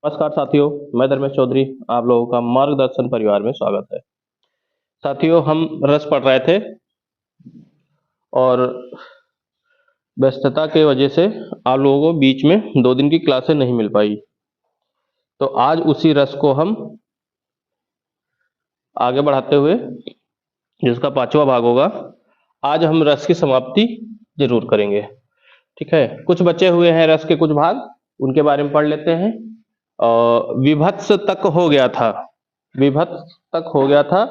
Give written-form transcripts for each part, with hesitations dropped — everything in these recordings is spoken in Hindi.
नमस्कार साथियों, मैं धर्मेश चौधरी। आप लोगों का मार्गदर्शन परिवार में स्वागत है। साथियों, हम रस पढ़ रहे थे और व्यस्तता के वजह से आप लोगों को बीच में 2 दिन की क्लासें नहीं मिल पाई। तो आज उसी रस को हम आगे बढ़ाते हुए, जिसका 5वां भाग होगा, आज हम रस की समाप्ति जरूर करेंगे। ठीक है, कुछ बचे हुए हैं रस के कुछ भाग, उनके बारे में पढ़ लेते हैं। विभत्स तक हो गया था, विभत्स तक हो गया था,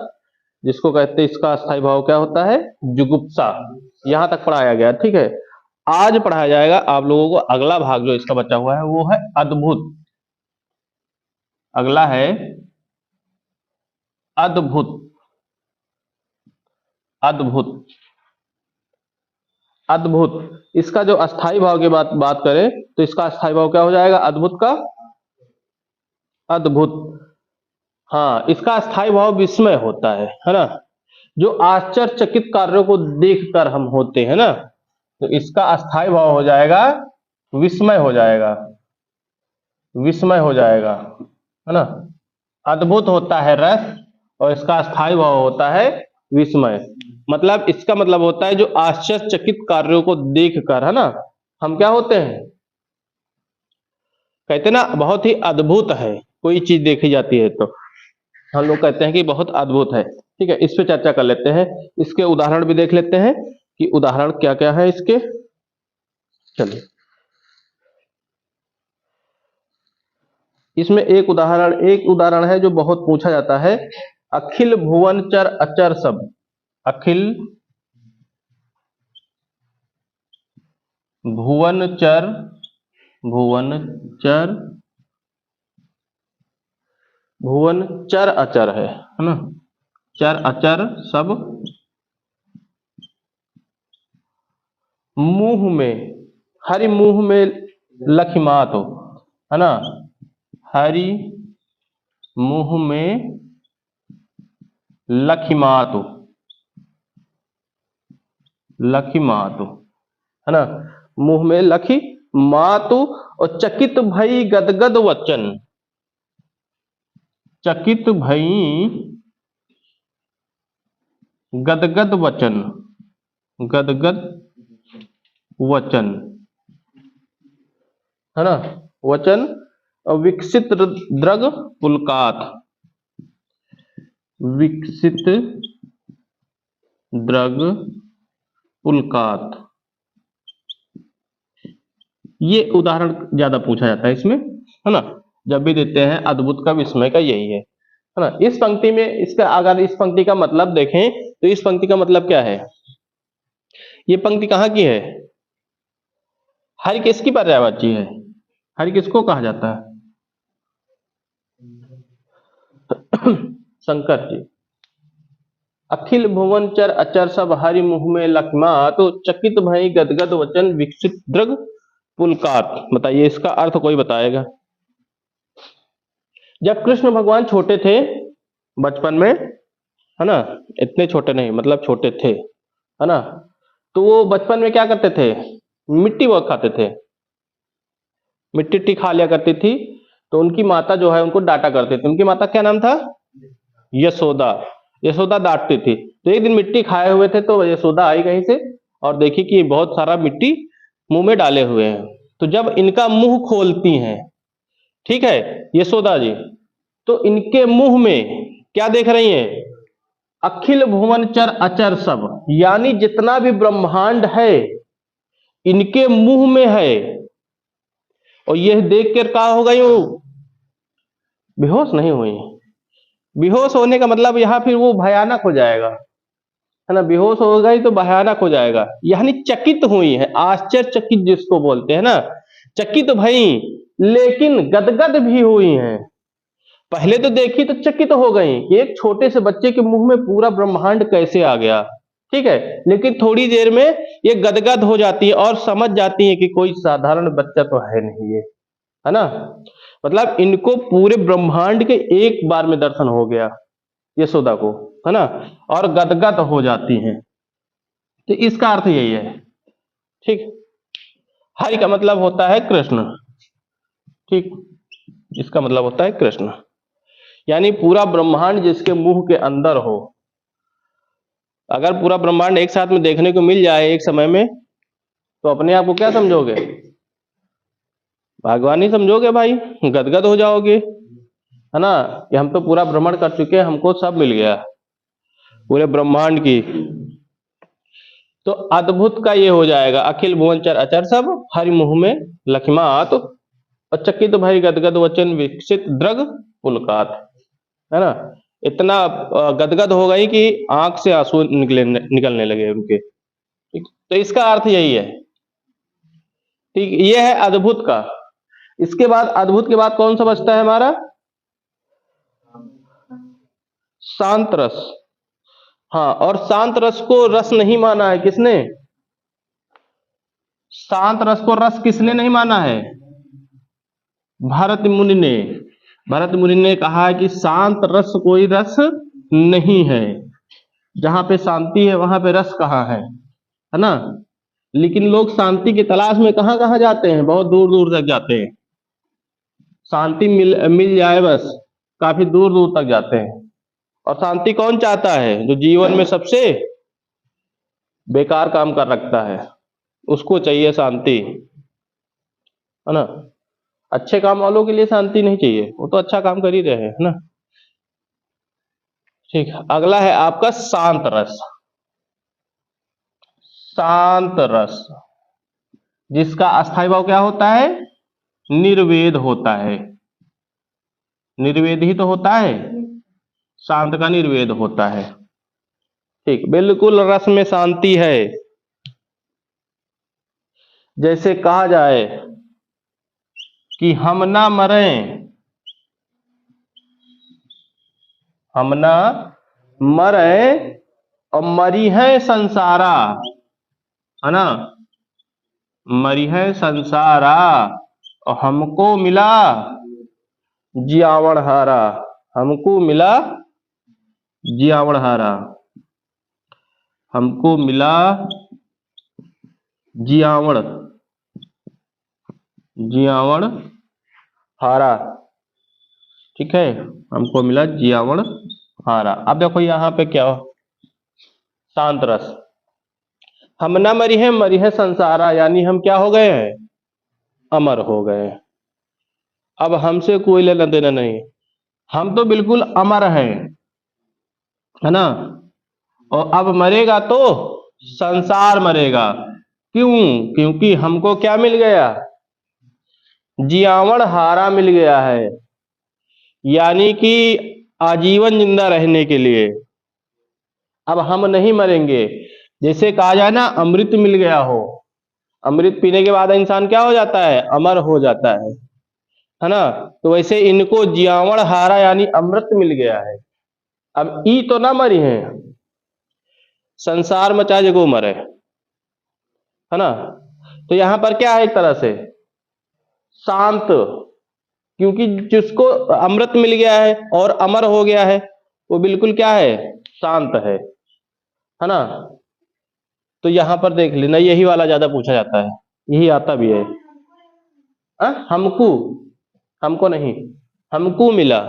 जिसको कहते हैं, इसका अस्थायी भाव क्या होता है? जुगुप्सा। यहां तक पढ़ाया गया। ठीक है, आज पढ़ाया जाएगा आप लोगों को अगला भाग जो इसका बचा हुआ है, वो है अद्भुत। अगला है अद्भुत। अद्भुत अद्भुत इसका जो अस्थायी भाव की बात करें तो इसका अस्थायी भाव क्या हो जाएगा? अद्भुत का अद्भुत। हाँ, इसका अस्थायी भाव विस्मय होता है ना। जो आश्चर्यचकित कार्यों को देखकर हम होते हैं ना, तो इसका अस्थायी भाव हो जाएगा विस्मय, हो जाएगा विस्मय, हो जाएगा, है ना। अद्भुत होता है रस और इसका अस्थायी भाव होता है विस्मय। मतलब इसका मतलब होता है जो आश्चर्यचकित कार्यों को देखकर, है ना, हम क्या होते हैं? कहते हैं ना, बहुत ही अद्भुत है कोई चीज देखी जाती है तो हम लोग कहते हैं कि बहुत अद्भुत है। ठीक है, इस पे चर्चा कर लेते हैं। इसके उदाहरण भी देख लेते हैं कि उदाहरण क्या क्या है इसके। चलिए, इसमें एक उदाहरण है जो बहुत पूछा जाता है। अखिल भुवन चर अचर सब। अखिल भुवन चर, भुवन चर, भुवन चर अचर है ना। चर अचर सब मुंह में, हरि मुंह में लखिमात हो, है ना। हरि मुंह में लखिमात हो, लखिमात हो, है ना। मुंह में लखी मातु और चकित भई गदगद वचन। चकित भई गदगद वचन, गदगद वचन, है ना। वचन विकसित द्रग पुलकात, विकसित द्रग पुलकात। ये उदाहरण ज्यादा पूछा जाता है इसमें, है ना। जब भी देते हैं अद्भुत का विस्मय का यही है ना। इस पंक्ति में इसका, अगर इस पंक्ति का मतलब देखें तो इस पंक्ति का मतलब क्या है? ये पंक्ति कहाँ की है? हरि किसकी पर्यायवाची है? हरि किसको कहा जाता है? शंकर जी। अखिल भुवन चर अचर सब हरि मुंह में लखमा, तो चकित भई गदगद वचन विकसित द्रग पुलकात। बताइए इसका अर्थ कोई बताएगा? जब कृष्ण भगवान छोटे थे बचपन में, है ना, इतने छोटे नहीं, मतलब छोटे थे, है ना, तो वो बचपन में क्या करते थे? मिट्टी बहुत खाते थे, मिट्टी टी खा लिया करती थी। तो उनकी माता जो है उनको डांटा करती थी। उनकी माता क्या नाम था? यशोदा। यशोदा डांटती थी। तो एक दिन मिट्टी खाए हुए थे तो यशोदा आई कहीं से और देखी कि बहुत सारा मिट्टी मुंह में डाले हुए हैं। तो जब इनका मुंह खोलती हैं, ठीक है, यशोदा जी, तो इनके मुंह में क्या देख रही हैं? अखिल भुवन चर अचर सब, यानी जितना भी ब्रह्मांड है इनके मुंह में है। और यह देख कर क्या हो गई? वो बेहोश नहीं हुई। बेहोश होने का मतलब यहां फिर वो भयानक हो जाएगा, है ना। बेहोश हो गई तो भयानक हो जाएगा, यानी चकित हुई है, आश्चर्यचकित जिसको बोलते हैं ना। चकित भई, लेकिन गदगद भी हुई हैं। पहले तो देखी तो चकित हो गई कि एक छोटे से बच्चे के मुंह में पूरा ब्रह्मांड कैसे आ गया। ठीक है, लेकिन थोड़ी देर में ये गदगद हो जाती है और समझ जाती है कि कोई साधारण बच्चा तो है नहीं ये, है ना। मतलब इनको पूरे ब्रह्मांड के एक बार में दर्शन हो गया यशोदा को, है ना, और गदगद हो जाती हैं। तो इसका अर्थ यही है। ठीक, हरि का मतलब होता है कृष्ण। ठीक, इसका मतलब होता है कृष्ण। यानी पूरा ब्रह्मांड जिसके मुंह के अंदर हो। अगर पूरा ब्रह्मांड एक साथ में देखने को मिल जाए एक समय में, तो अपने आप को क्या समझोगे? भगवान ही समझोगे भाई, गदगद हो जाओगे, है ना, कि हम तो पूरा भ्रमण कर चुके हैं, हमको सब मिल गया पूरे ब्रह्मांड की। तो अद्भुत का ये हो जाएगा, अखिल भुवन चर अचर सब हरि मुँह में लखिमात, और चकित भई गदगद वचन विकसित द्रग पुलकात, है ना। इतना गदगद हो गई कि आंख से आंसू निकलने लगे उनके। ठीक, तो इसका अर्थ यही है। ठीक, ये है अद्भुत का। इसके बाद अद्भुत के बाद कौन सा बचता है हमारा? शांत रस। हाँ, और शांत रस को रस नहीं माना है किसने? शांत रस को रस किसने नहीं माना है? भरत मुनि ने। भरत मुनि ने कहा है कि शांत रस कोई रस नहीं है। जहां पे शांति है वहां पे रस कहाँ है ना। लेकिन लोग शांति की तलाश में कहां कहां जाते हैं, बहुत दूर दूर तक जाते हैं। शांति मिल मिल जाए बस, काफी दूर दूर तक जाते हैं। और शांति कौन चाहता है? जो जीवन में सबसे बेकार काम कर रखता है, उसको चाहिए शांति, है ना। अच्छे काम वालों के लिए शांति नहीं चाहिए, वो तो अच्छा काम कर ही रहे हैं, है ना। ठीक है, अगला है आपका शांत रस। शांत रस जिसका अस्थायी भाव क्या होता है? निर्वेद होता है। निर्वेद ही तो होता है, शांत का निर्वेद होता है। ठीक, बिल्कुल रस में शांति है। जैसे कहा जाए कि हम ना मरें, हम ना मरे और मरी है संसारा, है ना। मरी है संसारा और हमको मिला जियावण हारा। हमको मिला जियावण हारा। हमको मिला जियावण, जियावण हारा। ठीक है, हमको मिला जियावण हारा। अब देखो यहाँ पे क्या हो, शांत रस। हम ना मरी है संसारा, यानी हम क्या हो गए हैं? अमर हो गए। अब हमसे कोई लेना देना नहीं, हम तो बिल्कुल अमर हैं, है ना। और अब मरेगा तो संसार मरेगा। क्यों? क्योंकि हमको क्या मिल गया? जियावण हारा मिल गया है, यानी कि आजीवन जिंदा रहने के लिए। अब हम नहीं मरेंगे। जैसे कहा जाए ना, अमृत मिल गया हो, अमृत पीने के बाद इंसान क्या हो जाता है? अमर हो जाता है ना। तो वैसे इनको जियावण हारा यानी अमृत मिल गया है। अब ई तो ना मरी है, संसार मचा जगो मरे, है ना। तो यहां पर क्या है? एक तरह से शांत, क्योंकि जिसको अमृत मिल गया है और अमर हो गया है, वो बिल्कुल क्या है? शांत है ना। तो यहां पर देख लेना, यही वाला ज्यादा पूछा जाता है, यही आता भी है। हमको, हमको नहीं, हमको मिला।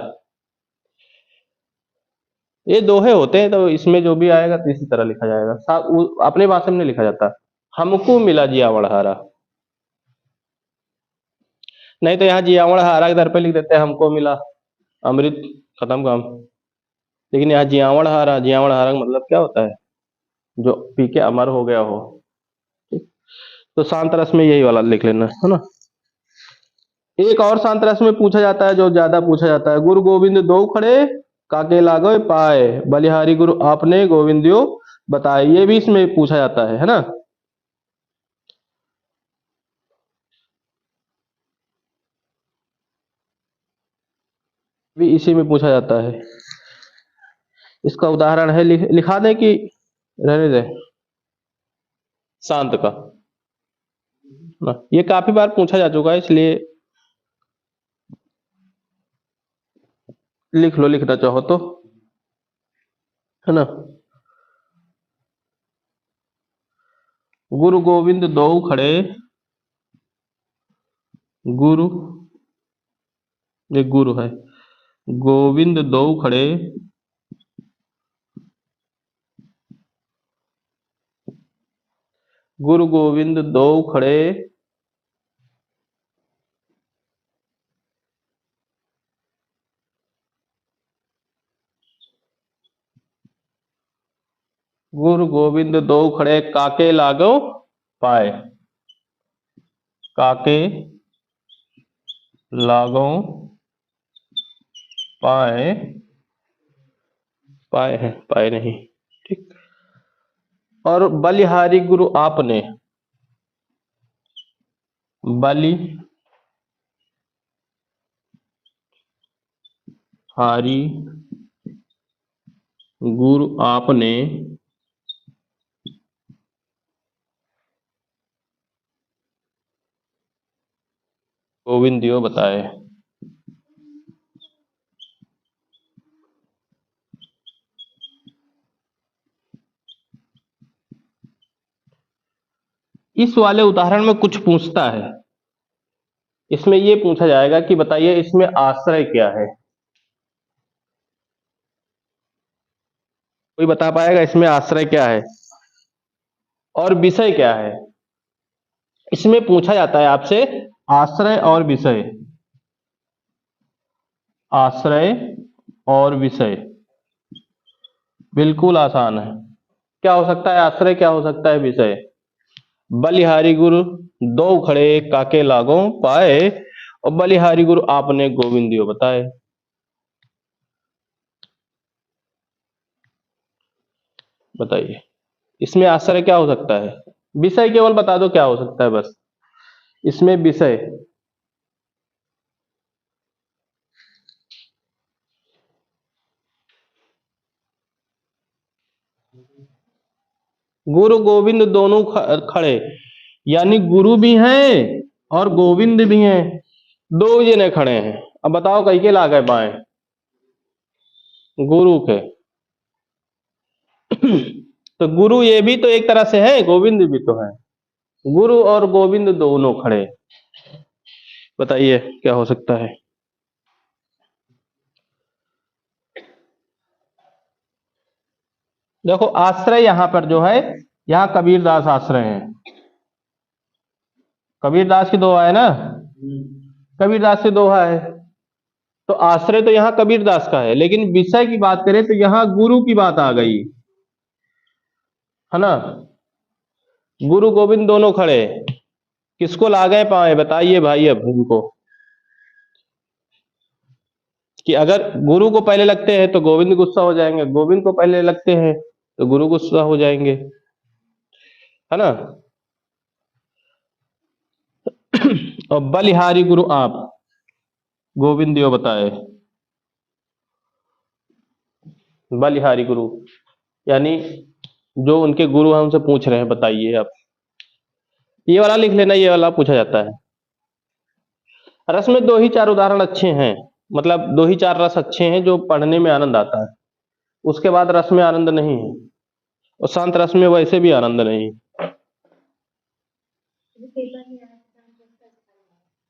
ये दोहे होते हैं, तो इसमें जो भी आएगा तो इसी तरह लिखा जाएगा, अपने भाषा में नहीं लिखा जाता। हमको मिला जियावण हारा। नहीं तो यहाँ जियावण हारा के दर पे लिख देते हैं हमको मिला अमृत, खत्म काम। लेकिन यहाँ जियावण हारा, जियावण हारा का मतलब क्या होता है? जो पी के अमर हो गया हो। ठीक? तो शांत रस में यही वाला लिख लेना, है ना। एक और शांत रस में पूछा जाता है, जो ज्यादा पूछा जाता है, गुरु गोविंद दो खड़े काके लागो पाए, बलिहारी गुरु आपने गोविंदियो बताए। ये भी इसमें पूछा जाता है ना। भी इसी में पूछा जाता है। इसका उदाहरण है, लिखा दे कि रहने दे? शांत का ना, ये काफी बार पूछा जा चुका है, इसलिए लिख लो, लिखना चाहो तो, है ना। गुरु गोविंद दो खड़े, गुरु ये गुरु है। गोविंद दो खड़े, गुरु गोविंद दो खड़े, गुरु गोविंद दो खड़े, काके लागो पाए, काके लागो पाए, पाए है, पाए नहीं, ठीक। और बलिहारी गुरु आपने, बलि हारी गुरु आपने, गोविंद दियो बताए। इस वाले उदाहरण में कुछ पूछता है, इसमें ये पूछा जाएगा कि बताइए इसमें आश्रय क्या है। कोई बता पाएगा इसमें आश्रय क्या है और विषय क्या है? इसमें पूछा जाता है आपसे आश्रय और विषय, आश्रय और विषय। बिल्कुल आसान है। क्या हो सकता है आश्रय, क्या हो सकता है विषय? बलिहारी गुरु दो खड़े, काके लागो पाए, और बलिहारी गुरु आपने गोविंदियो बताए। बताइए इसमें आश्रय क्या हो सकता है? विषय केवल बता दो क्या हो सकता है बस। इसमें विषय, गुरु गोविंद दोनों खड़े, यानी गुरु भी हैं और गोविंद भी हैं, दो जने खड़े हैं। अब बताओ कई के ला गए बाएं? गुरु के। तो गुरु ये भी तो एक तरह से है, गोविंद भी तो है। गुरु और गोविंद दोनों खड़े, बताइए क्या हो सकता है? देखो आश्रय यहां पर जो है, यहां कबीरदास आश्रय है। कबीरदास की दोहा है ना, कबीरदास से दोहा है, तो आश्रय तो यहाँ कबीरदास का है, लेकिन विषय की बात करें तो यहाँ गुरु की बात आ गई है ना। गुरु गोविंद दोनों खड़े, किसको ला गए पाए बताइए भाई अब इनको, कि अगर गुरु को पहले लगते हैं तो गोविंद गुस्सा हो जाएंगे, गोविंद को पहले लगते हैं तो गुरु गुस्सा हो जाएंगे, है ना। और बलिहारी गुरु आप गोविंद यो बताए, बलिहारी गुरु यानी जो उनके गुरु हैं उनसे पूछ रहे हैं बताइए आप। ये वाला लिख लेना, ये वाला पूछा जाता है। रस में दो ही चार उदाहरण अच्छे हैं, मतलब दो ही चार रस अच्छे हैं जो पढ़ने में आनंद आता है, उसके बाद रस में आनंद नहीं है, और शांत रस में वैसे भी आनंद नहीं।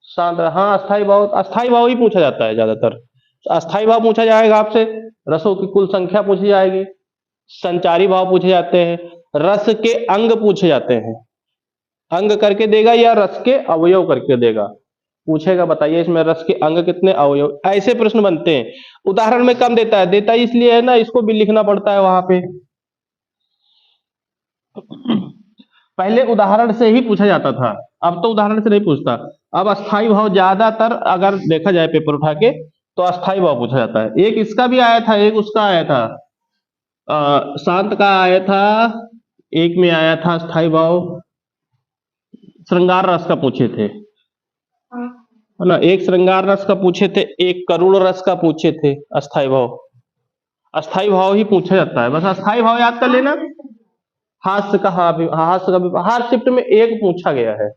शांत, हाँ अस्थाई भाव ही पूछा जाता है ज्यादातर। अस्थाई भाव पूछा जाएगा आपसे, रसों की कुल संख्या पूछी जाएगी, संचारी भाव पूछे जाते हैं, रस के अंग पूछे जाते हैं, अंग करके देगा या रस के अवयव करके देगा, पूछेगा बताइए इसमें रस के अंग कितने अवयव, ऐसे प्रश्न बनते हैं। उदाहरण में कम देता है, देता इसलिए है ना, इसको भी लिखना पड़ता है वहां पे। पहले उदाहरण से ही पूछा जाता था, अब तो उदाहरण से नहीं पूछता। अब अस्थाई भाव ज्यादातर अगर देखा जाए पेपर उठा के तो अस्थाई भाव पूछा जाता है। एक इसका भी आया था, एक उसका आया था, शांत का आया था, एक में आया था अस्थाई भाव, श्रृंगार रस का पूछे थे, है ना। एक श्रृंगार रस का पूछे थे, एक करुण रस का पूछे थे अस्थाई भाव। अस्थाई भाव ही पूछा जाता है, बस अस्थाई भाव याद कर लेना। हास्य का, हास्य का भी हर शिफ्ट में एक पूछा गया है,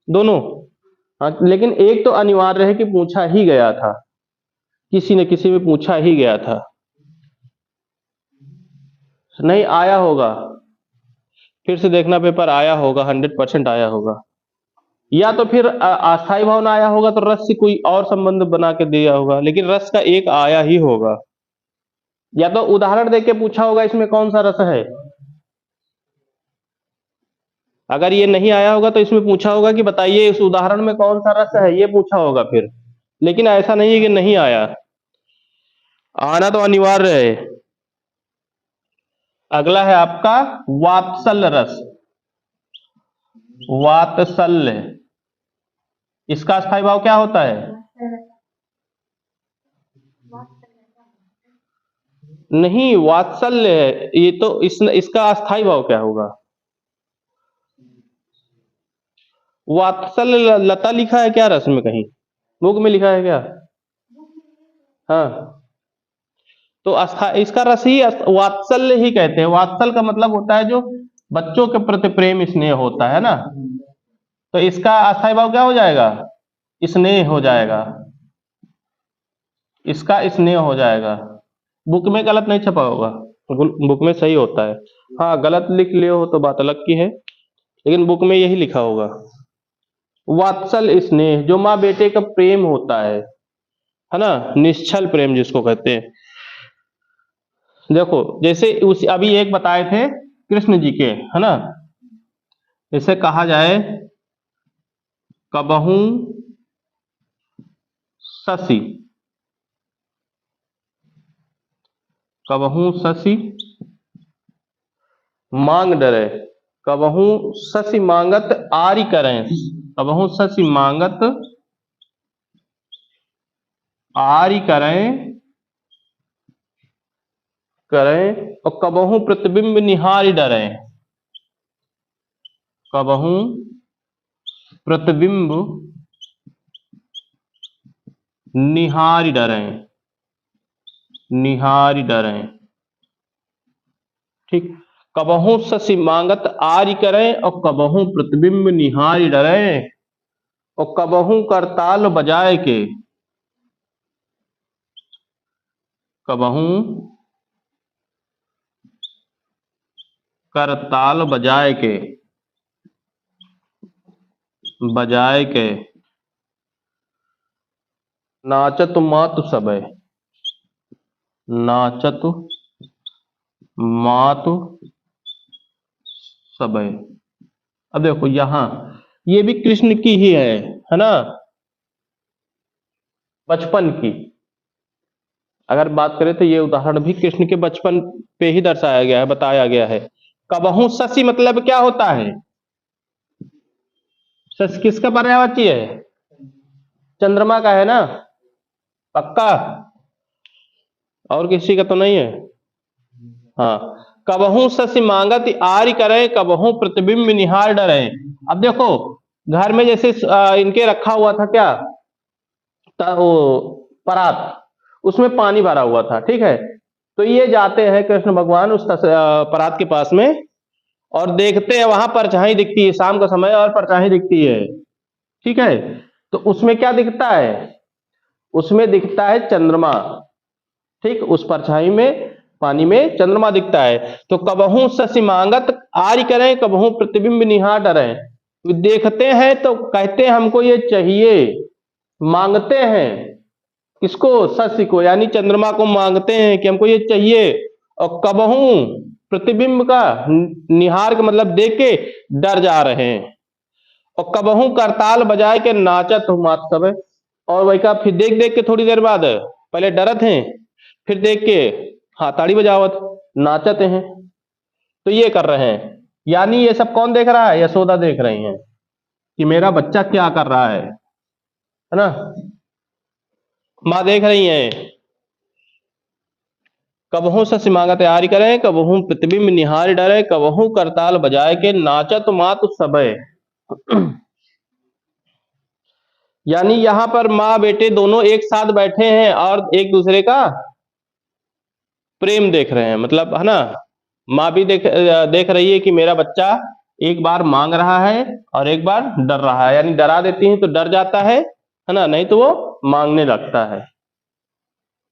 दोनों। हाँ, लेकिन एक तो अनिवार्य है कि पूछा ही गया था, किसी न किसी में पूछा ही गया था। नहीं आया होगा, फिर से देखना पेपर, आया होगा, 100% आया होगा। या तो फिर अस्थाई भाव ना आया होगा तो रस से कोई और संबंध बना के दिया होगा, लेकिन रस का एक आया ही होगा। या तो उदाहरण देके पूछा होगा इसमें कौन सा रस है। अगर ये नहीं आया होगा तो इसमें पूछा होगा कि बताइए इस उदाहरण में कौन सा रस है, ये पूछा होगा फिर। लेकिन ऐसा नहीं है कि नहीं आया, आना तो अनिवार्य है। अगला है आपका वात्सल्य रस। वात्सल्य, इसका स्थायी भाव क्या होता है? नहीं, वात्सल्य है ये तो। इसका अस्थाई भाव क्या होगा? वात्सल्य लता लिखा है क्या रस में कहीं? बुक में लिखा है क्या? हाँ, तो इसका रस ही वात्सल्य ही कहते हैं। वात्सल का मतलब होता है जो बच्चों के प्रति प्रेम स्नेह होता है ना, तो इसका अस्थाई भाव क्या हो जाएगा? स्नेह हो जाएगा, इसका स्नेह हो जाएगा। बुक में गलत नहीं छपा होगा, बुक में सही होता है। हाँ, गलत लिख लिए हो तो बात अलग की है, लेकिन बुक में यही लिखा होगा। वात्सल स्नेह, जो माँ बेटे का प्रेम होता है ना, निश्चल प्रेम जिसको कहते हैं। देखो जैसे उस अभी एक बताए थे कृष्ण जी के, है ना, इसे कहा जाए कबहू शशि, कबहू शशि मांग डरे, कबहू शशि मांगत आरी करें, कबहू शशि मांगत आरी करें करें, और कबहू प्रतिबिंब निहारी डरे, कबहू प्रतिबिंब निहारी डरे, निहारी डरे। ठीक, कबहू शशि मांगत आरी करें, और कबहू प्रतिबिंब निहारी डरे, और कबहू करताल बजाए के, कबहू करताल बजाए के, बजाए के नाचत मातु सबे, नाचत मातु सबे। अब देखो यहां ये भी कृष्ण की ही है ना, बचपन की। अगर बात करें तो ये उदाहरण भी कृष्ण के बचपन पे ही दर्शाया गया है, बताया गया है। कबहू शशि मतलब क्या होता है? शशि किसका पर्यायवाची है? चंद्रमा का है ना, पक्का? और किसी का तो नहीं है? हाँ, कबहू शशि मांगत आरी करे, कबहू प्रतिबिंब निहार डरे। अब देखो घर में जैसे इनके रखा हुआ था क्या, वो परात, उसमें पानी भरा हुआ था, ठीक है। तो ये जाते हैं कृष्ण भगवान उस परात के पास में, और देखते हैं वहां परछाई दिखती है, शाम का समय और परछाई दिखती है, ठीक है। तो उसमें क्या दिखता है? उसमें दिखता है चंद्रमा, ठीक, उस परछाई में पानी में चंद्रमा दिखता है। तो कबहू शशि मांगत आरी करें, कबहू प्रतिबिंब निहार डरें। देखते हैं तो कहते हैं हमको ये चाहिए, मांगते हैं किसको? शशि को, यानी चंद्रमा को मांगते हैं कि हमको ये चाहिए। और कबहू प्रतिबिंब का निहार का मतलब देख के डर जा रहे हैं। और कबहू करताल बजाए के नाचत मात सब, और वही का फिर देख देख के थोड़ी देर बाद पहले डरत हैं, फिर देख के हाँ ताड़ी बजावत नाचत हैं। तो ये कर रहे हैं, यानी ये सब कौन देख रहा है? यशोदा देख रही हैं कि मेरा बच्चा क्या कर रहा है ना। माँ देख रही हैं, कबहू शशि मांगत आरी करें, कबहू प्रतिबिंब निहार डरे, कबहू करताल बजाए के नाचत मात सबे। यानी यहां पर माँ बेटे दोनों एक साथ बैठे हैं और एक दूसरे का प्रेम देख रहे हैं, मतलब है ना। माँ भी देख रही है कि मेरा बच्चा एक बार मांग रहा है और एक बार डर रहा है, यानी डरा देती है तो डर जाता है ना, नहीं तो वो मांगने लगता है,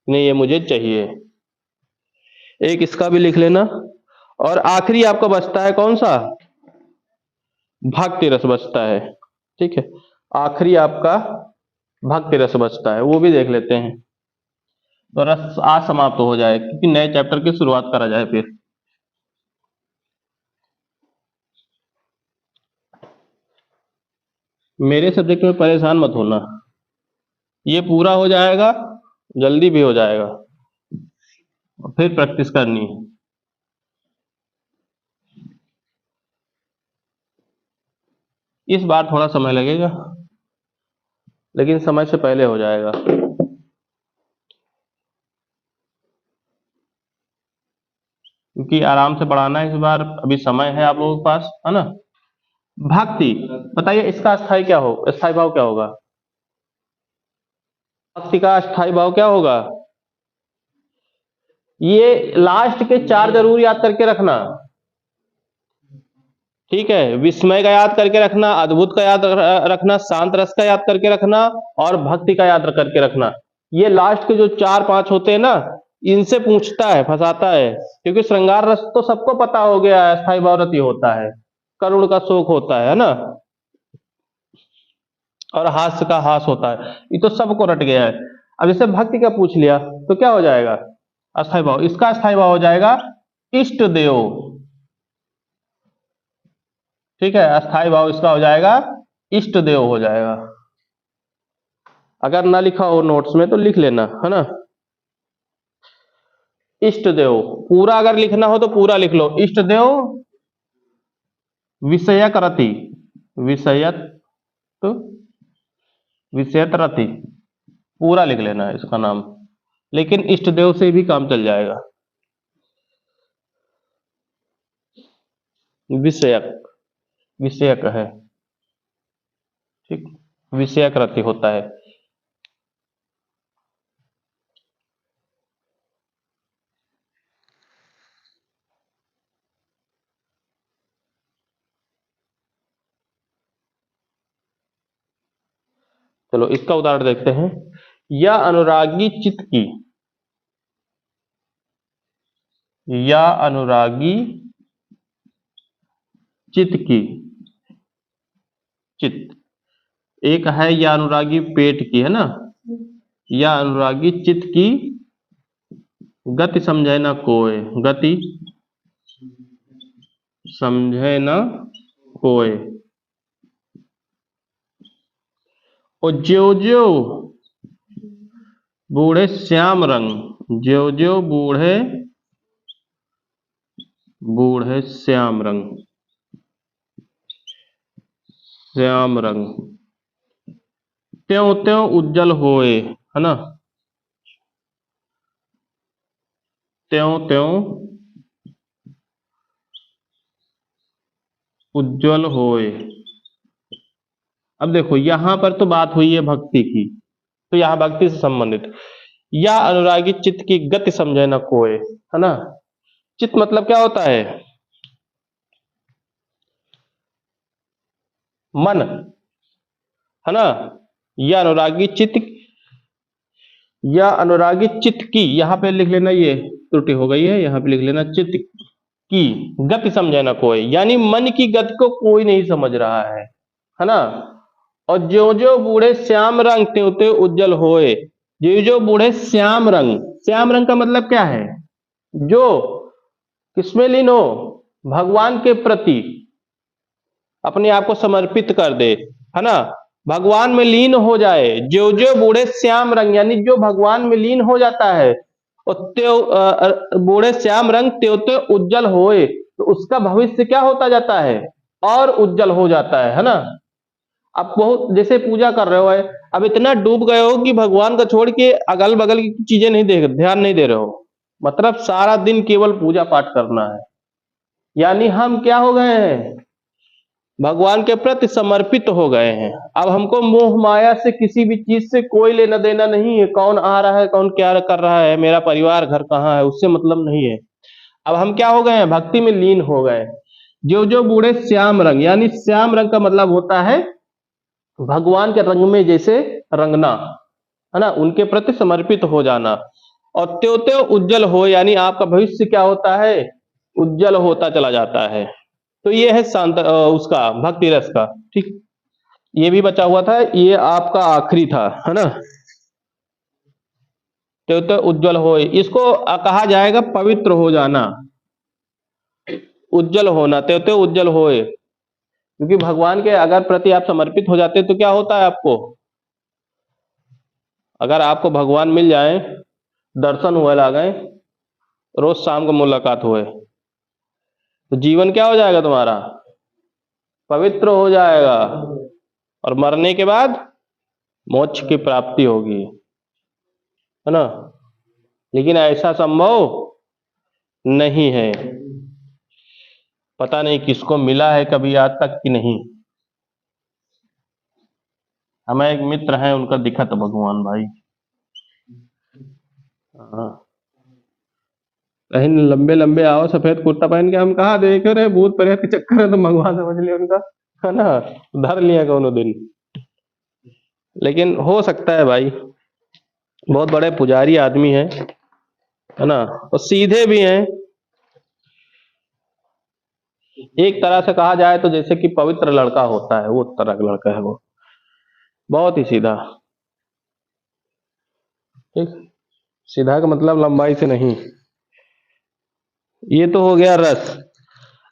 नहीं ये मुझे चाहिए। एक इसका भी लिख लेना। और आखिरी आपका बचता है कौन सा? भक्ति रस बचता है, ठीक है, आखिरी आपका भक्ति रस बचता है, वो भी देख लेते हैं। तो रस आज समाप्त हो जाए, क्योंकि नए चैप्टर की शुरुआत करा जाए फिर। मेरे सब्जेक्ट में परेशान मत होना, ये पूरा हो जाएगा, जल्दी भी हो जाएगा, और फिर प्रैक्टिस करनी है। इस बार थोड़ा समय लगेगा, लेकिन समय से पहले हो जाएगा। क्योंकि आराम से पढ़ाना है इस बार, अभी समय है आप लोगों के पास, है ना। भक्ति, बताइए इसका स्थायी भाव क्या होगा? भक्ति का स्थायी भाव क्या होगा? ये लास्ट के 4 जरूर याद करके रखना, ठीक है। विस्मय का याद करके रखना, अद्भुत का याद रखना, शांत रस का याद करके रखना, और भक्ति का याद करके रखना। ये लास्ट के जो 4-5 होते हैं ना, इनसे पूछता है, फंसाता है। क्योंकि श्रृंगार रस तो सबको पता हो गया है, स्थायी भाव रति होता है, करुण का शोक होता है ना, और हास्य का हास होता है, ये तो सबको रट गया है। अब जैसे भक्ति का पूछ लिया तो क्या हो जाएगा? अस्थायी भाव, इसका अस्थायी भाव हो जाएगा इष्ट देव, ठीक है। अस्थायी भाव इसका हो जाएगा इष्ट देव हो जाएगा। अगर ना लिखा हो नोट्स में तो लिख लेना, है ना। इष्ट देव पूरा अगर लिखना हो तो पूरा लिख लो, इष्ट देव विषयक रति, विषयत विषयत रति, पूरा लिख लेना है इसका नाम। लेकिन इष्ट देव से भी काम चल जाएगा। विषयक, विषयक है, ठीक, विषयक रति होता है। चलो इसका उदाहरण देखते हैं। या अनुरागी चित्त की, या अनुरागी चित्त की, चित्त एक है, या अनुरागी पेट की, है ना। या अनुरागी चित्त की गति समझे न कोय, गति समझे न कोय। और ज्यो ज्यो बूढ़े श्याम रंग, ज्यो ज्यो बूढ़े बूढ़े श्याम रंग, श्याम रंग, त्यों त्यों उज्जवल होए, है ना। त्यों त्यों उज्जवल होए। अब देखो यहां पर तो बात हुई है भक्ति की, तो यहां भक्ति से संबंधित। या अनुरागी चित्त की गति समझे न कोय, है ना। चित्त मतलब क्या होता है? मन, है ना। या अनुरागी चित्त, या अनुरागी चित्त की, यहां पे लिख लेना, ये त्रुटि हो गई है, यहां पे लिख लेना चित्त की गति समझे ना कोई, यानी मन की गति को कोई नहीं समझ रहा है ना। और जो जो बूढ़े श्याम रंग त्यों त्यों उज्जवल होए, जो जो बूढ़े श्याम रंग, श्याम रंग का मतलब क्या है? जो किसमें लीन हो? भगवान के प्रति अपने आप को समर्पित कर दे, है ना, भगवान में लीन हो जाए। जो जो बूढ़े श्याम रंग, यानी जो भगवान में लीन हो जाता है, और त्यो बूढ़े श्याम रंग त्यो त्यो उज्जवल होए, तो उसका भविष्य क्या होता जाता है? और उज्जवल हो जाता है ना। अब बहुत जैसे पूजा कर रहे हो, अब इतना डूब गए हो कि भगवान का छोड़ के अगल बगल की चीजें नहीं देख, ध्यान नहीं दे रहे हो, मतलब सारा दिन केवल पूजा पाठ करना है। यानी हम क्या हो गए हैं? भगवान के प्रति समर्पित हो गए हैं। अब हमको मोह माया से, किसी भी चीज से कोई लेना देना नहीं है। कौन आ रहा है, कौन क्या कर रहा है, मेरा परिवार घर कहाँ है, उससे मतलब नहीं है। अब हम क्या हो गए हैं? भक्ति में लीन हो गए। जो जो बूढ़े श्याम रंग, यानी श्याम रंग का मतलब होता है भगवान के रंग में जैसे रंगना, है ना, उनके प्रति समर्पित हो जाना। और त्यो त्यो उज्जवल हो, यानी आपका भविष्य क्या होता है? उज्जवल होता चला जाता है। तो ये है शांत उसका भक्ति रस का, ठीक। ये भी बचा हुआ था, ये आपका आखिरी था, है ना। तो उज्जवल होए, इसको कहा जाएगा पवित्र हो जाना, उज्जवल होना। तो उज्जवल होए, क्योंकि भगवान के अगर प्रति आप समर्पित हो जाते तो क्या होता है आपको, अगर आपको भगवान मिल जाए, दर्शन हुए ला गए, रोज शाम को मुलाकात हुए, तो जीवन क्या हो जाएगा तुम्हारा, पवित्र हो जाएगा, और मरने के बाद मोक्ष की प्राप्ति होगी, है ना। लेकिन ऐसा संभव नहीं है, पता नहीं किसको मिला है कभी आज तक कि नहीं। हमें एक मित्र है, उनका दिखा था भगवान भाई, हाँ, कहीं लंबे लंबे आओ सफेद कुर्ता पहन के, हम कहा देख रहे भूत प्रेत के चक्कर में तो भगवान समझ लिया उनका, है ना, धर लिया कोनो दिन। लेकिन हो सकता है भाई, बहुत बड़े पुजारी आदमी है ना, और सीधे भी हैं। एक तरह से कहा जाए तो जैसे कि पवित्र लड़का होता है, वो तरह का लड़का है वो, बहुत ही सीधा। ठीक, सीधा का मतलब लंबाई से नहीं। ये तो हो गया रस।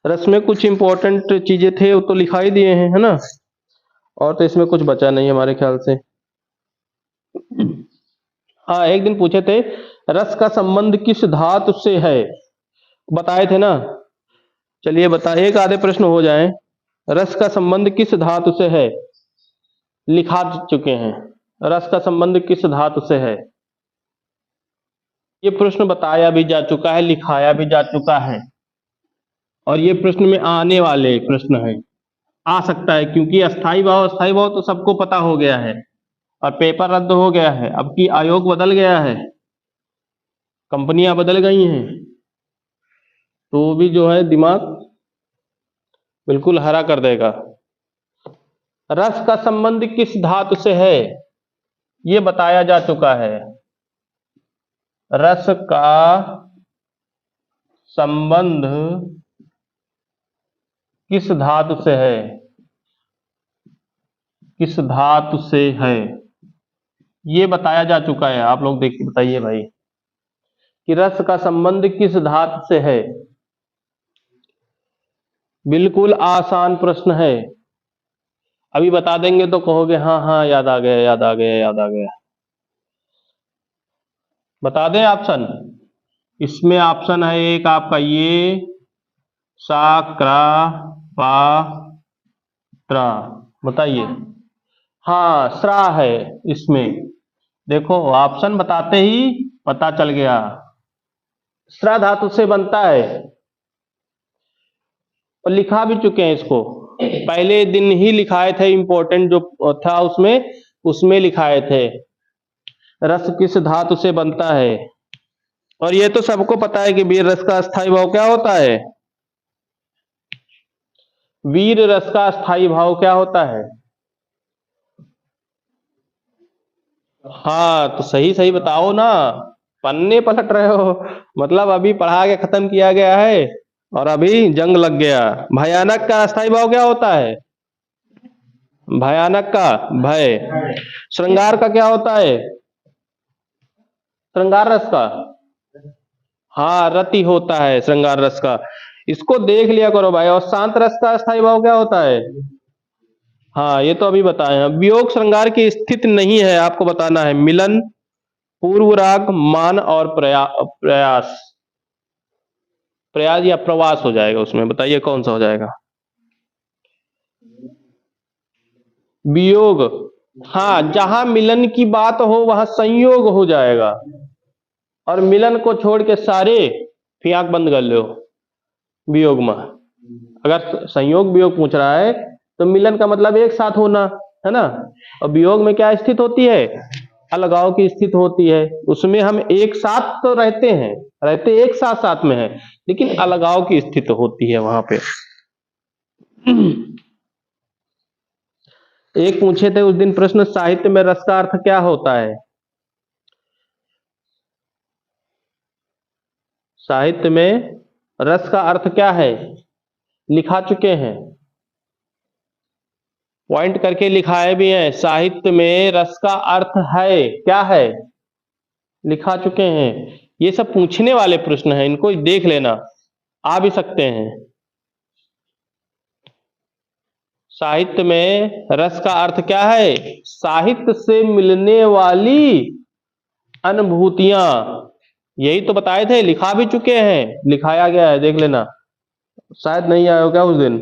रस में कुछ इंपॉर्टेंट चीजें थे वो तो लिखा ही दिए हैं, है ना, और तो इसमें कुछ बचा नहीं हमारे ख्याल से। हाँ, एक दिन पूछे थे, रस का संबंध किस धातु से है, बताए थे ना। चलिए बता, एक आधे प्रश्न हो जाएं। रस का संबंध किस धातु से है, लिखा चुके हैं, रस का संबंध किस धातु से है। ये प्रश्न बताया भी जा चुका है, लिखाया भी जा चुका है, और ये प्रश्न में आने वाले प्रश्न है, आ सकता है, क्योंकि अस्थाई भाव तो सबको पता हो गया है, और पेपर रद्द हो गया है, अब की आयोग बदल गया है, कंपनियां बदल गई हैं, तो वो भी जो है दिमाग बिल्कुल हरा कर देगा। रस का संबंध किस धातु से है, ये बताया जा चुका है। रस का संबंध किस धातु से है, किस धातु से है, ये बताया जा चुका है। आप लोग देखिए, बताइए भाई कि रस का संबंध किस धातु से है। बिल्कुल आसान प्रश्न है, अभी बता देंगे तो कहोगे हाँ हाँ याद आ गया, याद आ गया, याद आ गया। बता दें ऑप्शन, इसमें ऑप्शन है एक आपका ये, सा, क्रा, पा, त्रा, बताइए। हाँ, स्रा है इसमें, देखो ऑप्शन बताते ही पता चल गया, स्रा धातु से बनता है, और लिखा भी चुके हैं इसको, पहले दिन ही लिखाए थे, इंपॉर्टेंट जो था उसमें, उसमें लिखाए थे रस किस धातु से बनता है। और ये तो सबको पता है कि वीर रस का अस्थाई भाव क्या होता है, वीर रस का अस्थाई भाव क्या होता है। हाँ, तो सही सही बताओ ना, पन्ने पलट रहे हो, मतलब अभी पढ़ा के खत्म किया गया है और अभी जंग लग गया। भयानक का अस्थाई भाव क्या होता है, भयानक का भय। श्रृंगार का क्या होता है, श्रृंगार रस का, हाँ रति होता है श्रृंगार रस का, इसको देख लिया करो भाई। और शांत रस का अस्थाई भाव क्या होता है, हाँ ये तो अभी बताए हैं। वियोग श्रृंगार की स्थिति नहीं है, आपको बताना है, मिलन, पूर्व राग, मान और प्रयास, प्रयास या प्रवास हो जाएगा उसमें, बताइए कौन सा हो जाएगा। वियोग, हाँ जहां मिलन की बात हो वहां संयोग हो जाएगा, और मिलन को छोड़ के सारे फिर आंख बंद कर लो वियोग में। अगर संयोग वियोग पूछ रहा है तो मिलन का मतलब एक साथ होना, है ना, और वियोग में क्या स्थित होती है, अलगाव की स्थिति होती है। उसमें हम एक साथ तो रहते हैं, रहते एक साथ साथ में है, लेकिन अलगाव की स्थिति होती है वहां पे। एक पूछे थे उस दिन प्रश्न, साहित्य में रस का अर्थ क्या होता है, साहित्य में रस का अर्थ क्या है, लिखा चुके हैं। पॉइंट करके लिखाए भी हैं। साहित्य में रस का अर्थ है, क्या है, लिखा चुके हैं। ये सब पूछने वाले प्रश्न हैं, इनको देख लेना, आ भी सकते हैं। साहित्य में रस का अर्थ क्या है? साहित्य से मिलने वाली अनुभूतियां, यही तो बताए थे, लिखा भी चुके हैं, लिखाया गया है, देख लेना। शायद नहीं आया हो क्या उस दिन।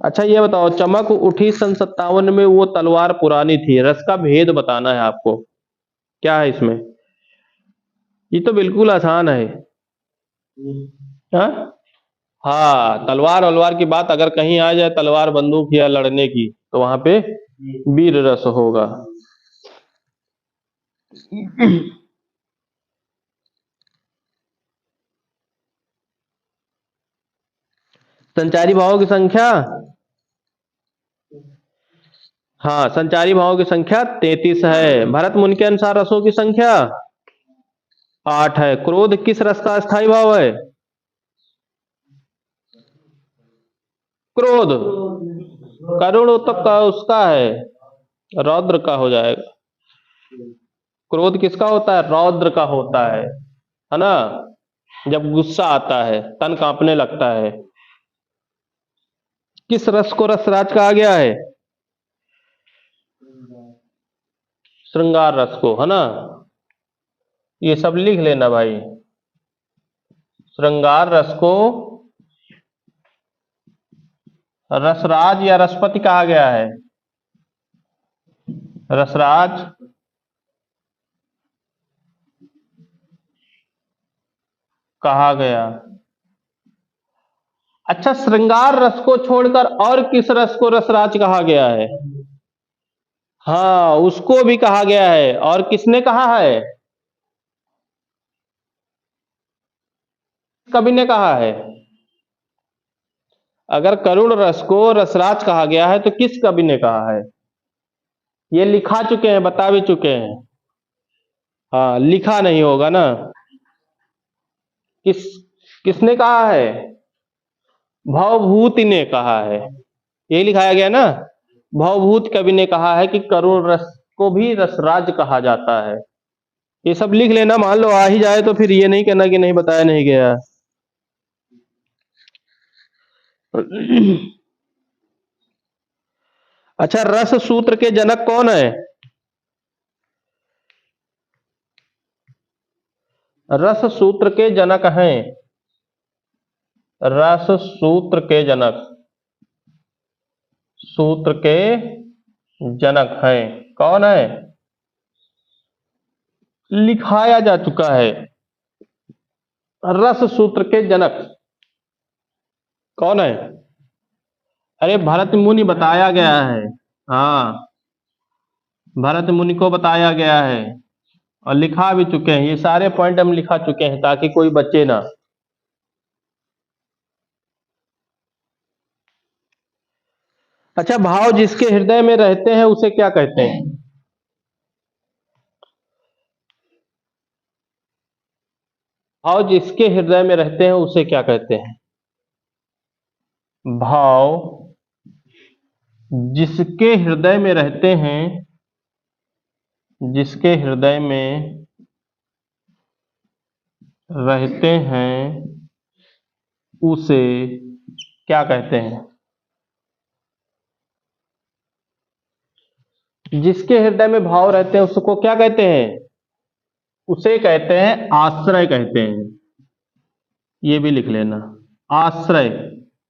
अच्छा ये बताओ, चमक उठी सन 57 में वो तलवार पुरानी थी, रस का भेद बताना है आपको, क्या है इसमें? ये तो बिल्कुल आसान है। हाँ, हाँ, तलवार वलवार की बात अगर कहीं आ जाए, तलवार बंदूक या लड़ने की, तो वहां पे वीर रस होगा। संचारी भावों की संख्या, हाँ, संचारी भावों की संख्या 33 है। भरत मुनि के अनुसार रसों की संख्या 8 है। क्रोध किस रस का स्थायी भाव है? क्रोध, करुण तो का उसका है, रौद्र का हो जाएगा। क्रोध किसका होता है? रौद्र का होता है ना? जब गुस्सा आता है, तन कांपने लगता है। किस रस को रसराज कहा गया है? श्रृंगार रस को, है ना? ये सब लिख लेना भाई। श्रृंगार रस को रसराज या रसपति कहा गया है। रसराज कहा गया। अच्छा, श्रृंगार रस को छोड़कर और किस रस को रसराज कहा गया है? हाँ, उसको भी कहा गया है। और किसने कहा है? कवि ने कहा है। अगर करुण रस को रसराज कहा गया है तो किस कवि ने कहा है? ये लिखा चुके हैं, बता भी चुके हैं। हाँ, लिखा नहीं होगा ना। किस किसने कहा है? भवभूति ने कहा है। यही लिखाया गया ना। भवभूत कवि ने कहा है कि करुण रस को भी रसराज कहा जाता है। ये सब लिख लेना, मान लो आ ही जाए तो फिर ये नहीं कहना कि नहीं बताया नहीं गया। अच्छा, रस सूत्र के जनक कौन है? रस सूत्र के जनक हैं। रस सूत्र के जनक, सूत्र के जनक हैं, कौन है? लिखाया जा चुका है। रस सूत्र के जनक कौन है? अरे भरत मुनि बताया गया है। हाँ, भरत मुनि को बताया गया है और लिखा भी चुके हैं। ये सारे पॉइंट हम लिखा चुके हैं ताकि कोई बचे ना। अच्छा, भाव जिसके हृदय में रहते हैं उसे क्या कहते हैं? भाव जिसके हृदय में रहते हैं उसे क्या कहते हैं? भाव जिसके हृदय में रहते हैं, जिसके हृदय में रहते हैं उसे क्या कहते हैं? जिसके हृदय में भाव रहते हैं उसको क्या कहते हैं? उसे कहते हैं आश्रय कहते हैं। ये भी लिख लेना, आश्रय।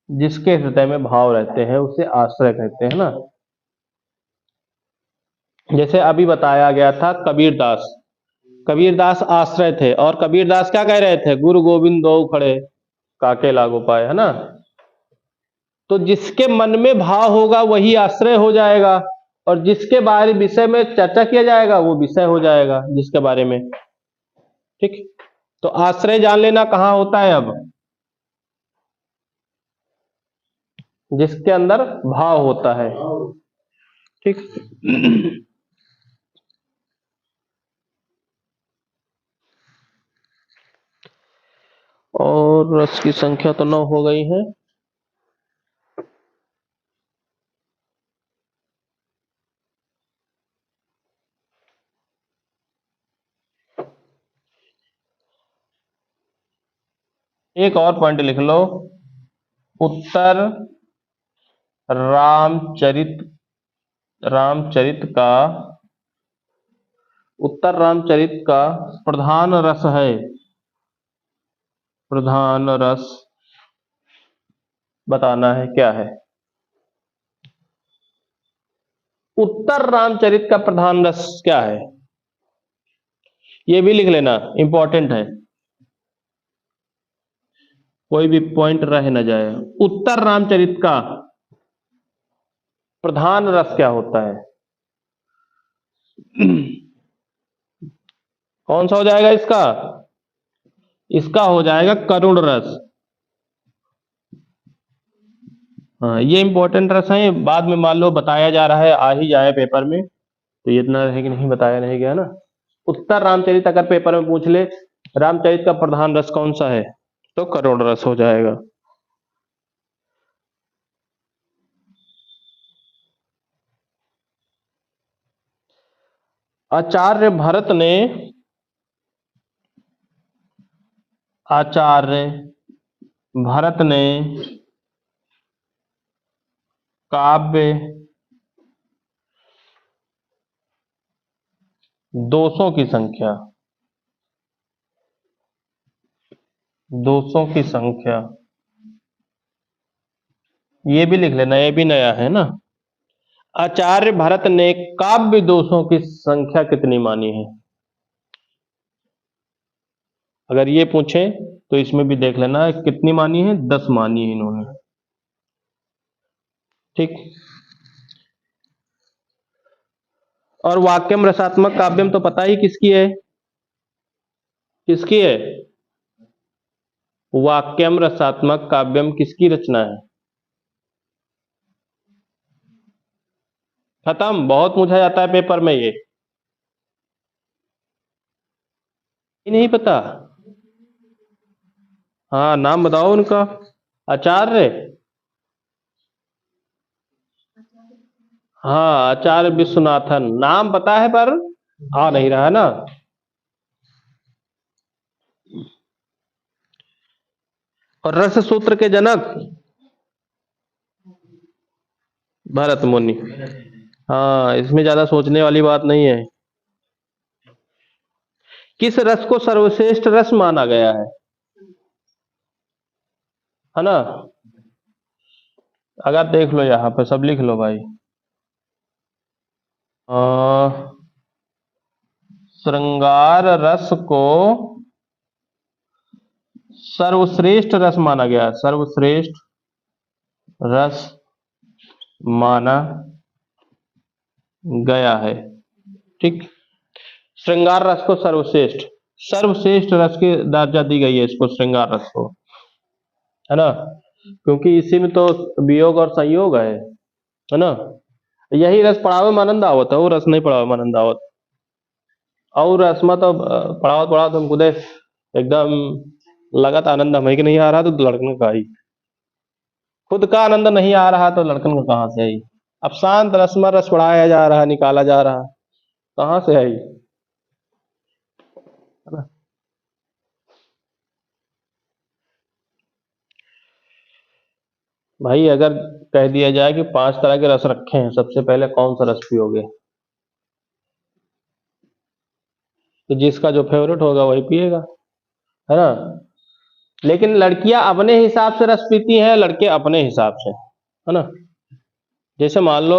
जिसके हृदय में भाव रहते हैं उसे आश्रय कहते हैं ना। जैसे अभी बताया गया था कबीरदास, कबीरदास आश्रय थे, और कबीरदास क्या कह रहे थे? गुरु गोविंद दो खड़े, काके लागू पाए, है ना? तो जिसके मन में भाव होगा वही आश्रय हो जाएगा, और जिसके बारे विषय में चर्चा किया जाएगा वो विषय हो जाएगा जिसके बारे में। ठीक, तो आश्रय जान लेना कहाँ होता है अब? जिसके अंदर भाव होता है। ठीक। और रस की संख्या तो 9 हो गई है। एक और पॉइंट लिख लो, उत्तर रामचरित रामचरित का उत्तर रामचरित का प्रधान रस है, प्रधान रस बताना है क्या है। उत्तर रामचरित का प्रधान रस क्या है, ये भी लिख लेना, इंपॉर्टेंट है, कोई भी पॉइंट रह न जाए। उत्तर रामचरित का प्रधान रस क्या होता है? कौन सा हो जाएगा इसका? इसका हो जाएगा करुण रस। हाँ, ये इंपॉर्टेंट रस है, बाद में मान लो बताया जा रहा है, आ ही जाए पेपर में, तो ये इतना रहे कि नहीं बताया नहीं गया ना। उत्तर रामचरित अगर पेपर में पूछ ले, रामचरित का प्रधान रस कौन सा है, तो करुण रस हो जाएगा। आचार्य भरत ने आचार्य भरत ने काव्य दोषों की संख्या, दोषों की संख्या, ये भी लिख लेना, ये भी नया है ना। आचार्य भरत ने काव्य दोषों की संख्या कितनी मानी है? अगर ये पूछे तो इसमें भी देख लेना कितनी मानी है, 10 मानी है इन्होंने। ठीक। और वाक्यम रसात्मक काव्यम तो पता ही किसकी है, किसकी है? वाक्यम रसात्मक काव्यम किसकी रचना है? खत्म, बहुत पूछा जाता है पेपर में ये नहीं पता। हाँ, नाम बताओ उनका। आचार्य, हाँ आचार्य विश्वनाथन, नाम पता है पर आ नहीं रहा है ना। और रस सूत्र के जनक भरत मुनि। हाँ, इसमें ज्यादा सोचने वाली बात नहीं है। किस रस को सर्वश्रेष्ठ रस माना गया है ना? अगर देख लो यहाँ पे सब लिख लो भाई। श्रृंगार रस को सर्वश्रेष्ठ रस माना गया, सर्वश्रेष्ठ रस माना गया है। ठीक। श्रृंगार रस को सर्वश्रेष्ठ, सर्वश्रेष्ठ रस की दर्जा दी गई है इसको, श्रृंगार रस को, है ना, क्योंकि इसी में तो वियोग और संयोग है ना। यही रस पढ़ावे में आनंद आवत है, वो रस नहीं पढ़ावे में आनंद आवत। और रस में तो पढ़ावत पढ़ावत हम खुदे एकदम लगत आनंद हमें कि नहीं आ रहा, तो लड़कन का ही खुद का आनंद नहीं आ रहा तो लड़कन का कहाँ से आई? अब शांत रस में रस पढ़ाया जा रहा, निकाला जा रहा, कहाँ से आई? है ना? भाई अगर कह दिया जाए कि 5 तरह के रस रखे हैं, सबसे पहले कौन सा रस पियोगे, तो जिसका जो फेवरेट होगा वही पिएगा, है ना। लेकिन लड़कियां अपने हिसाब से रस पीती हैं, लड़के अपने हिसाब से, है ना। जैसे मान लो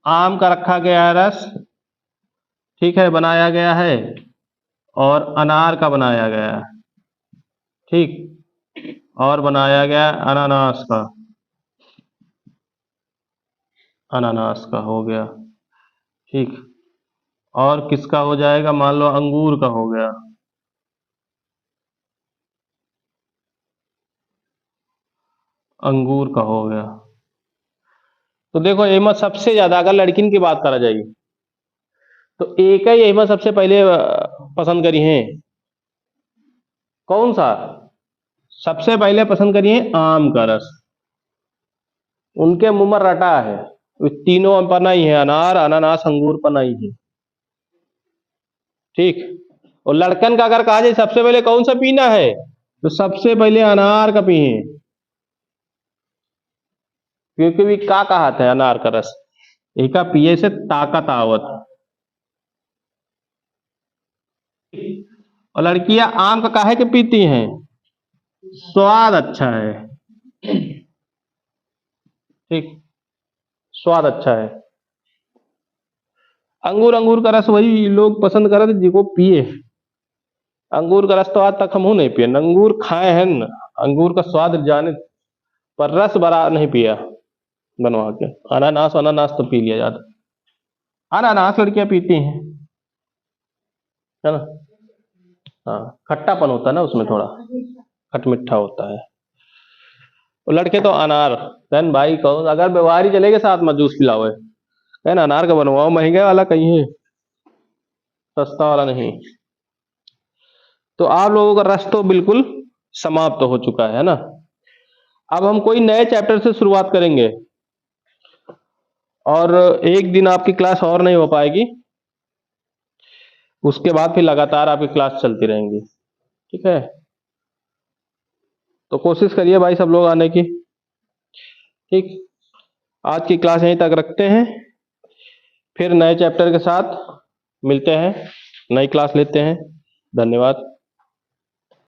आम का रखा गया है रस, ठीक है, बनाया गया है, और अनार का बनाया गया है, ठीक, और बनाया गया अनानास का, अनानास का हो गया, ठीक। और किसका हो जाएगा, मान लो अंगूर का हो गया, अंगूर का हो गया। तो देखो एमा सबसे ज्यादा अगर लड़किन की बात करा जाए तो एक ही एमा सबसे पहले पसंद करी है, कौन सा? सबसे पहले पसंद करिए आम का रस। उनके मुंह में रटा है, तीनों पना ही है, अनार, अनानास, अंगूर पना ही है। ठीक। और लड़कन का अगर कहा जाए सबसे पहले कौन सा पीना है, तो सबसे पहले अनार का पिए, क्योंकि भी का कहा था अनार का रस एका पिए से ताकत आवत। और लड़कियां आम का काहे के पीती हैं? स्वाद अच्छा है। ठीक, स्वाद अच्छा है। अंगूर, अंगूर का रस वही लोग पसंद करे थे जिको पिए। अंगूर का रस तो आज तक हम नहीं पिए, अंगूर खाए हैं न, अंगूर का स्वाद जाने, पर रस बरा नहीं पिया बनवा के। अनानास, अनानास तो पी लिया जाता। अनानास लड़कियां पीती हैं, है ना। हाँ, खट्टापन होता है ना उसमें, थोड़ा खट मिठा होता है। और लड़के तो अनार। कहन भाई कहो अगर व्यवहारी चलेगे साथ में जूस पिलाओ, कहन अनार का बनवाओ, महंगे वाला कहीं है, सस्ता वाला नहीं। तो आप लोगों का रस तो बिल्कुल समाप्त हो चुका है ना। अब हम कोई नए चैप्टर से शुरुआत करेंगे, और एक दिन आपकी क्लास और नहीं हो पाएगी, उसके बाद फिर लगातार आपकी क्लास चलती रहेंगी। ठीक है, तो कोशिश करिए भाई सब लोग आने की। ठीक, आज की क्लास यहीं तक रखते हैं, फिर नए चैप्टर के साथ मिलते हैं, नई क्लास लेते हैं। धन्यवाद।